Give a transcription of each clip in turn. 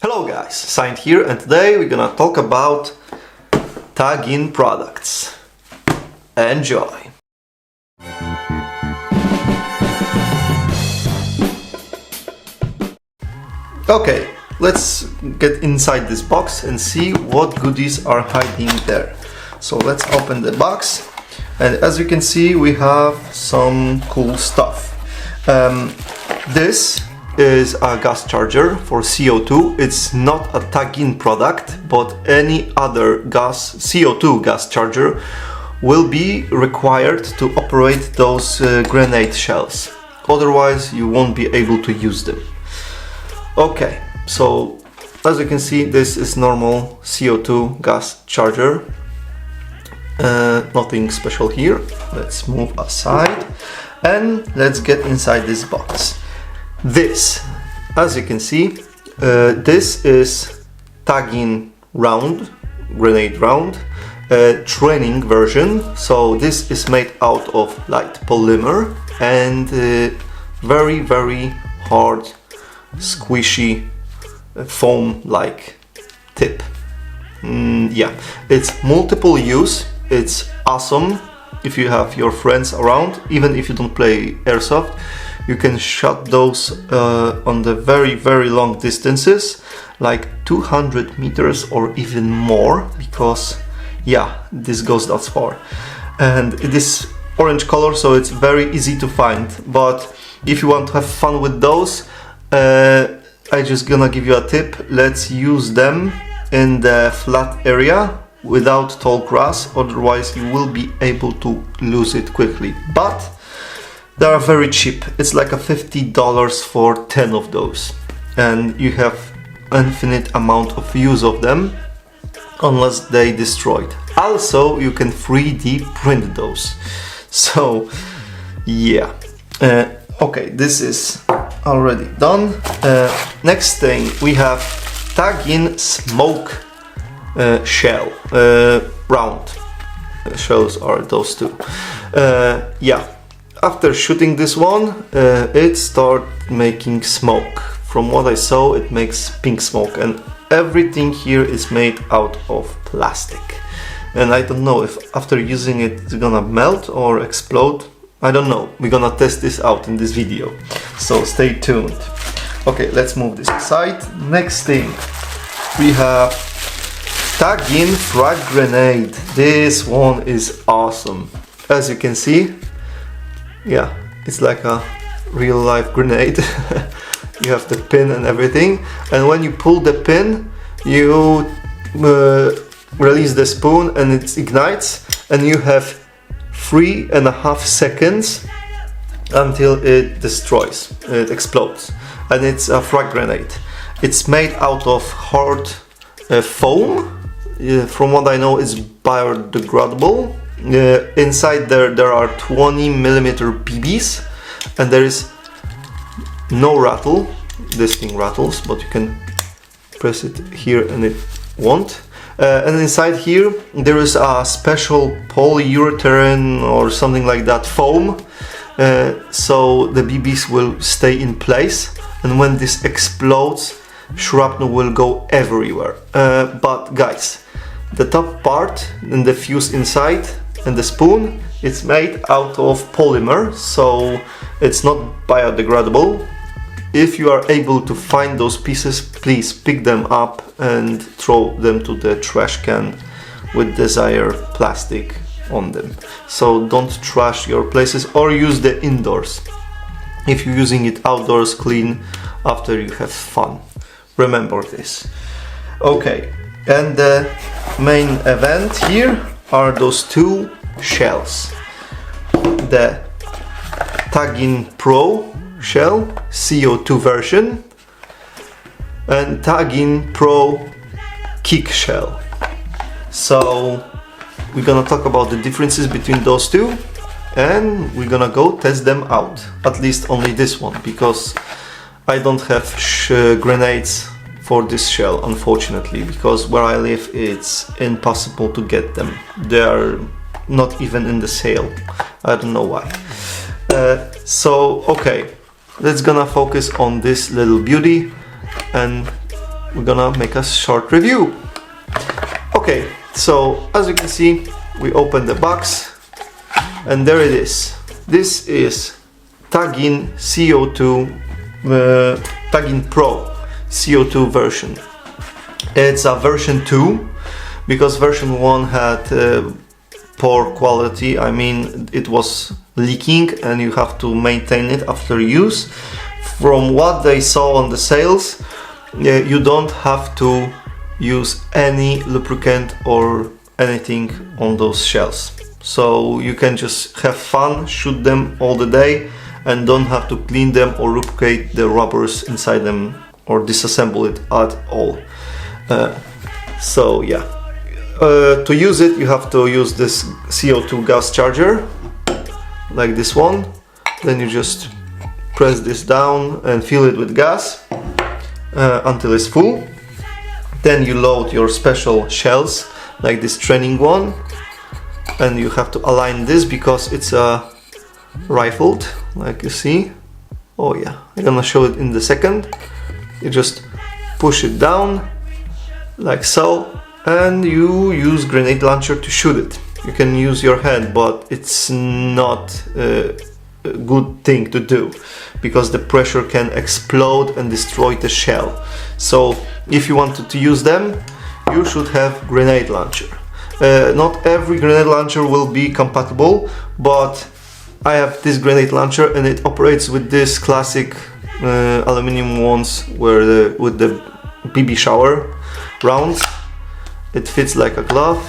Hello guys, Signed here, and today we're gonna talk about TAGinn products. Enjoy! Okay, let's get inside this box and see what goodies are hiding there. So let's open the box, and as you can see we have some cool stuff. This is a gas charger for CO2. It's not a TAGinn product, but any other CO2 gas charger will be required to operate those grenade shells. Otherwise you won't be able to use them. Okay, so as you can see, this is normal CO2 gas charger. Nothing special here. Let's move aside and let's get inside this box. This, as you can see, this is TAGinn grenade round, training version. So this is made out of light polymer and very, very hard, squishy foam like tip. Yeah, it's multiple use. It's awesome if you have your friends around. Even if you don't play airsoft, you can shot those on the very, very long distances, like 200 meters or even more, because yeah, this goes that far. And it is orange color, so it's very easy to find. But if you want to have fun with those, I just gonna give you a tip. Let's use them in the flat area without tall grass, otherwise you will be able to lose it quickly. But they are very cheap. It's like a $50 for 10 of those, and you have infinite amount of use of them unless they destroyed. Also, you can 3D print those. So yeah, okay, this is already done. Next thing, we have TAGinn smoke shell, round shells are those two. Yeah, after shooting this one, it started making smoke. From what I saw, it makes pink smoke, and everything here is made out of plastic. And I don't know if after using it it's gonna melt or explode. I don't know. We're gonna test this out in this video, so stay tuned. Okay, let's move this aside. Next thing, we have TAGinn frag grenade. This one is awesome. As you can see, yeah, it's like a real life grenade. You have the pin and everything, and when you pull the pin, you release the spoon and it ignites, and you have 3.5 seconds until it destroys, it explodes, and it's a frag grenade. It's made out of hard foam. From what I know, it's biodegradable. Inside there are 20mm BBs, and there is no rattle. This thing rattles, but you can press it here and it won't. And inside here there is a special polyurethane or something like that foam, so the BBs will stay in place, and when this explodes, shrapnel will go everywhere. But guys, the top part and the fuse inside and the spoon, it's made out of polymer, so it's not biodegradable. If you are able to find those pieces, please pick them up and throw them to the trash can with desired plastic on them. So don't trash your places, or use the indoors. If you're using it outdoors, clean after you have fun. Remember this. Okay, and the main event here are those two shells. The TAGinn Pro shell, CO2 version, and TAGinn Pro kick shell. So we're gonna talk about the differences between those two, and we're gonna go test them out. At least only this one, because I don't have grenades for this shell, unfortunately, because where I live it's impossible to get them. They are not even in the sale. I don't know why. So okay, let's gonna focus on this little beauty and we're gonna make a short review. Okay, so as you can see, we open the box and there it is. This is TAGinn CO2 TAGinn Pro CO2 version. It's a version 2 because version 1 had poor quality. I mean, it was leaking and you have to maintain it after use. From what they saw on the sales, you don't have to use any lubricant or anything on those shells. So you can just have fun, shoot them all the day and don't have to clean them or lubricate the rubbers inside them or disassemble it at all. So yeah, to use it you have to use this CO2 gas charger like this one. Then you just press this down and fill it with gas until it's full. Then you load your special shells like this training one, and you have to align this because it's rifled, like you see. Oh yeah, I'm gonna show it in the second. You just push it down like so, and you use grenade launcher to shoot it. You can use your hand, but it's not a good thing to do because the pressure can explode and destroy the shell. So if you wanted to use them, you should have grenade launcher. Not every grenade launcher will be compatible, but I have this grenade launcher and it operates with this classic aluminum ones where with the BB shower rounds. It fits like a glove.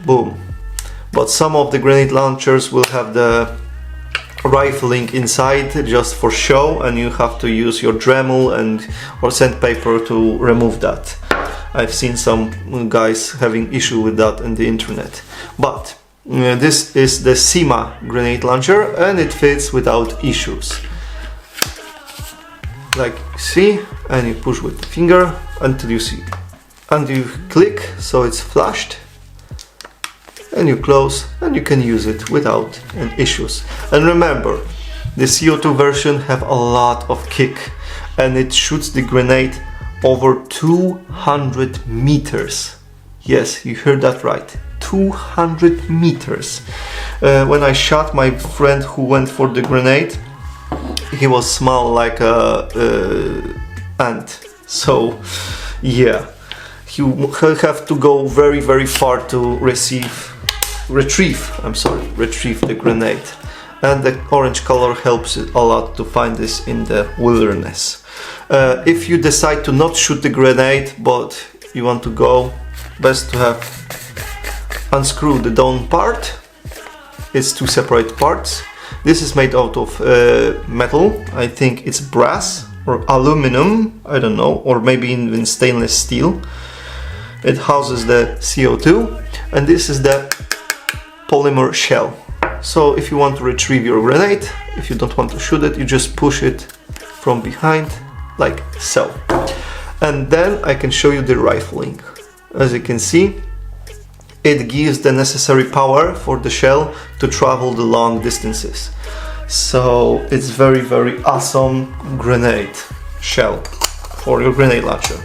Boom. But some of the grenade launchers will have the rifling inside just for show, and you have to use your Dremel and or sandpaper to remove that. I've seen some guys having issue with that on the internet. But this is the CIMA grenade launcher and it fits without issues. Like you see, and you push with the finger until you see, and you click so it's flashed, and you close and you can use it without any issues. And remember, the CO2 version have a lot of kick and it shoots the grenade over 200 meters. Yes, you heard that right, 200 meters. When I shot my friend who went for the grenade, he was small like a ant. So yeah, he'll have to go very, very far to retrieve the grenade. And the orange color helps it a lot to find this in the wilderness. If you decide to not shoot the grenade but you want to go, best to have unscrew the down part. It's two separate parts. This is made out of metal. I think it's brass or aluminum, I don't know, or maybe even stainless steel. It houses the CO2, and this is the polymer shell. So if you want to retrieve your grenade, if you don't want to shoot it, you just push it from behind like so. And then I can show you the rifling. As you can see, it gives the necessary power for the shell to travel the long distances. So it's very, very awesome grenade shell for your grenade launcher.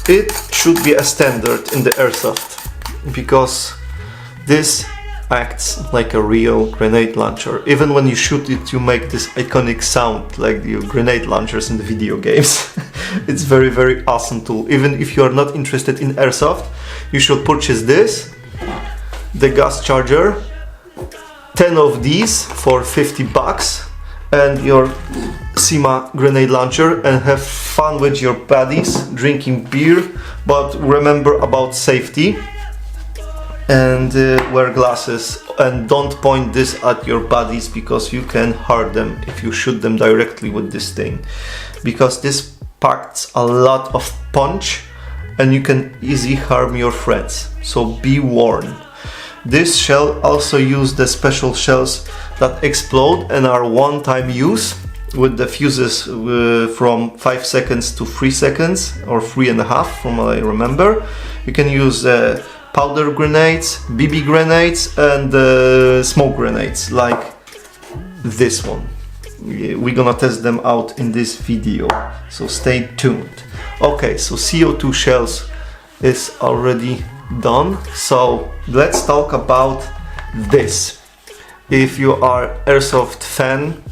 It should be a standard in the airsoft because this acts like a real grenade launcher. Even when you shoot it, you make this iconic sound like the grenade launchers in the video games. It's very, very awesome tool. Even if you are not interested in airsoft, you should purchase this, the gas charger, 10 of these for 50 bucks, and your CIMA grenade launcher, and have fun with your buddies drinking beer. But remember about safety, and wear glasses, and don't point this at your buddies because you can hurt them if you shoot them directly with this thing, because this packs a lot of punch and you can easily harm your friends, so be warned. This shell also uses the special shells that explode and are one-time use with the fuses from 5 seconds to 3 seconds or 3.5 from what I remember. You can use powder grenades, BB grenades, and smoke grenades like this one. we're gonna test them out in this video, so stay tuned. Okay, so CO2 shells is already done, so let's talk about this. If you are airsoft fan,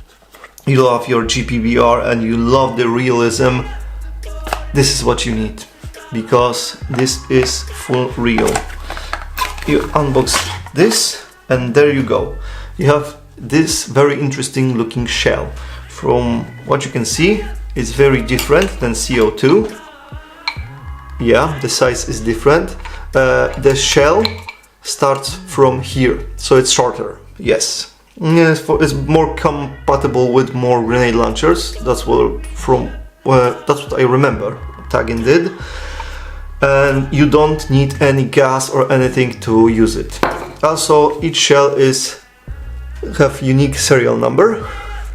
you love your GPBR and you love the realism, this is what you need, because this is full real. You unbox this and there you go. You have this very interesting looking shell. From what you can see, it's very different than CO2. Yeah, the size is different. The shell starts from here, so it's shorter. Yes, it's more compatible with more grenade launchers. That's what I remember TAGinn did. And you don't need any gas or anything to use it. Also, each shell have unique serial number,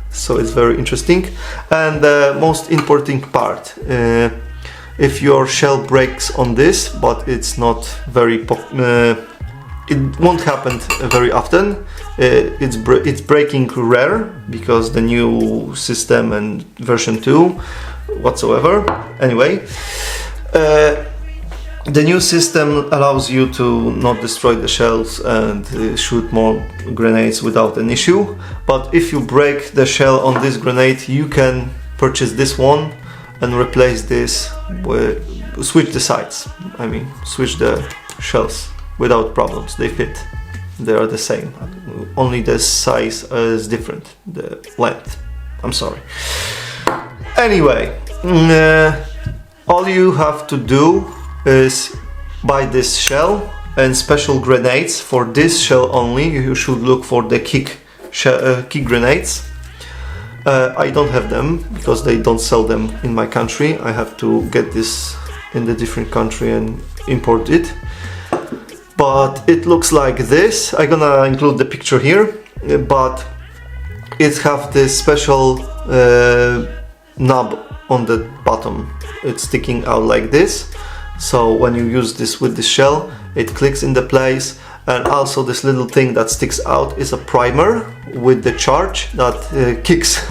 so it's very interesting. And the most important part, if your shell breaks on this, but it's not very it won't happen very often. It's breaking rare because the new system and version 2 whatsoever. Anyway, the new system allows you to not destroy the shells and shoot more grenades without an issue. But if you break the shell on this grenade, you can purchase this one and replace this with, switch the sides. I mean, switch the shells without problems. They fit. They are the same. Only the size is different. The length. I'm sorry. Anyway, all you have to do is buy this shell and special grenades. For this shell only, you should look for the kick grenades. I don't have them because they don't sell them in my country. I have to get this in the different country and import it. But it looks like this. I'm gonna include the picture here, but it have this special knob on the bottom. It's sticking out like this. So when you use this with the shell, it clicks into place. And also this little thing that sticks out is a primer with the charge that kicks.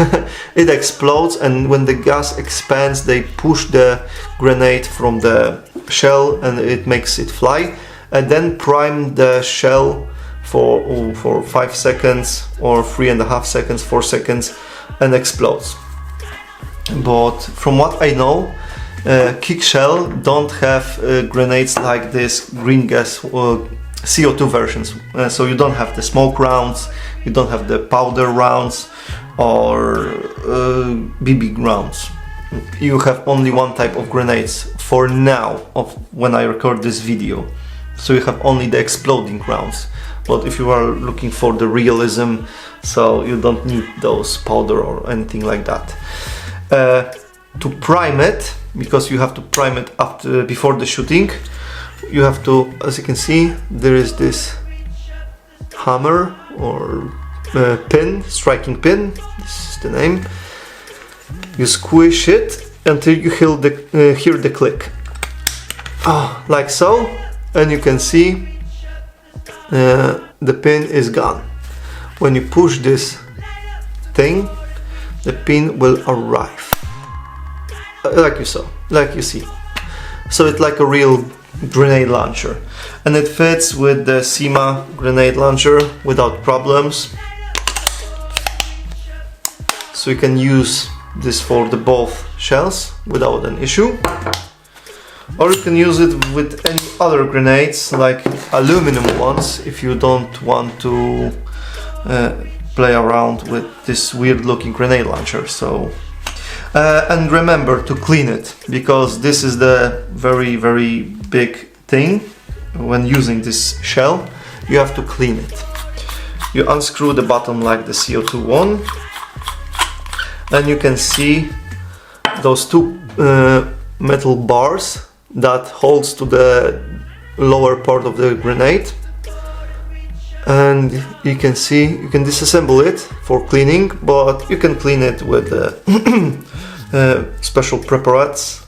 It explodes, and when the gas expands, they push the grenade from the shell and it makes it fly. And then prime the shell for 5 seconds or 3.5 seconds, 4 seconds, and explodes. But from what I know, kick shell don't have grenades like this green gas CO2 versions. So you don't have the smoke rounds, you don't have the powder rounds or BB rounds. You have only one type of grenades for now, of when I record this video. So you have only the exploding rounds. But if you are looking for the realism, so you don't need those powder or anything like that. To prime it, because you have to prime it before the shooting, you have to, as you can see, there is this hammer or pin, striking pin, this is the name. You squish it until you hear the click. Like so, and you can see the pin is gone. When you push this thing, the pin will arrive. Like you see. So it's like a real grenade launcher, and it fits with the SEMA grenade launcher without problems. So you can use this for the both shells without an issue, or you can use it with any other grenades, like aluminum ones, if you don't want to play around with this weird looking grenade launcher. So and remember to clean it, because this is the very big thing. When using this shell, you have to clean it. You unscrew the bottom like the CO2 one, and you can see those two metal bars that holds to the lower part of the grenade. And you can see, you can disassemble it for cleaning, but you can clean it with special preparats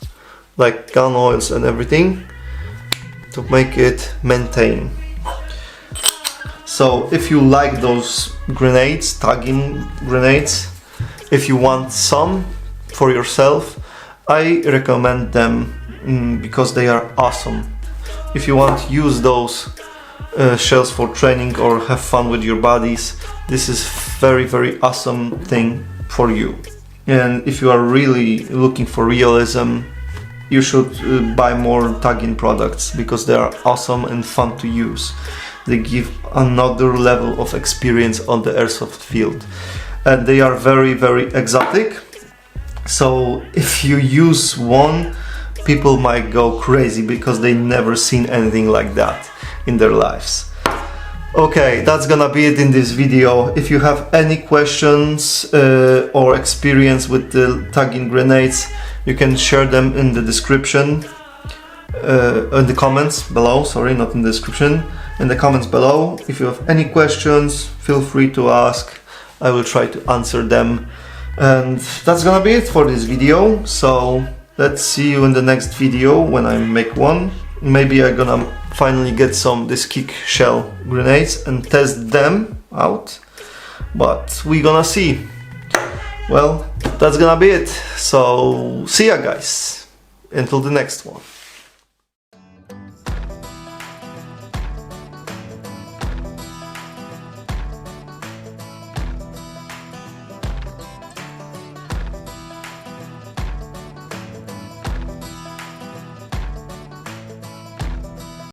like gun oils and everything to make it maintain. So if you like those grenades, TAGinn grenades, if you want some for yourself, I recommend them because they are awesome. If you want to use those shells for training or have fun with your bodies, this is very awesome thing for you. And if you are really looking for realism, you should buy more TAGinn products because they are awesome and fun to use. They give another level of experience on the airsoft field, and they are very exotic. So if you use one, people might go crazy because they never seen anything like that in their lives. Okay, that's gonna be it in this video. If you have any questions or experience with the TAGinn grenades, you can share them in the description, in the comments below, sorry, not in the description, in the comments below. If you have any questions, feel free to ask. I will try to answer them. And that's gonna be it for this video. So let's see you in the next video when I make one. Maybe I'm gonna finally get this kick shell grenades and test them out, but we're gonna see. Well, that's gonna be it. So see ya guys, until the next one.